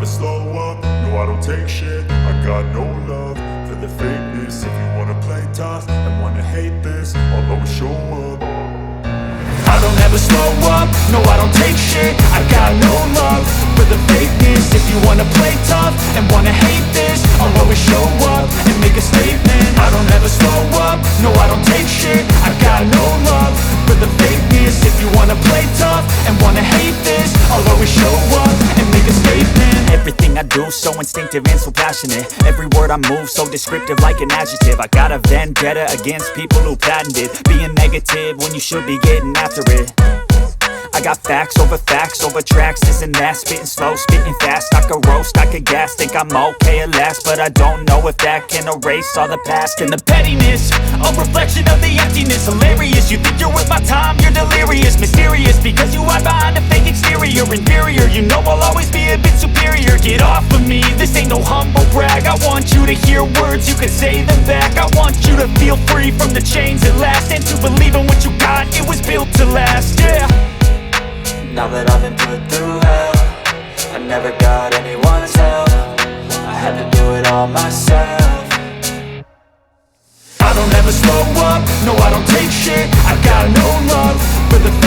slow up, no I don't take shit. I got no love for the fakeness. If you wanna play tough and wanna hate this, I'll always show up. I don't ever slow up, no I don't take shit. I got no love for the fakeness. If you wanna play tough and wanna hate this, I'll always show up and make a statement. I don't ever slow up, no I don't take shit. I got no love for the fakeness. If you wanna play tough and wanna hate this, I'll always show up and make a statement. Everything I do so instinctive and so passionate. Every word I move so descriptive like an adjective. I got a vendetta against people who patented being negative when you should be getting after it. I got facts over tracks, this and that. Spitting slow, spitting fast, I could roast, I could gas. Think I'm okay at last, but I don't know if that can erase all the past. And the pettiness, a reflection of the emptiness. Hilarious, you think you're worth my time, you're delirious. Mysterious, because you hide behind a fake exterior. Inferior, you know I'll always be a bit superior. Get off of me, this ain't no humble brag. I want you to hear words, you can say them back. I want you to feel free from the chains at last, and to believe in what you got, it was built to last, yeah. Now that I've been put through hell, I never got anyone's help. I had to do it all myself. I don't ever slow up, no I don't take shit. I got no love for the fake.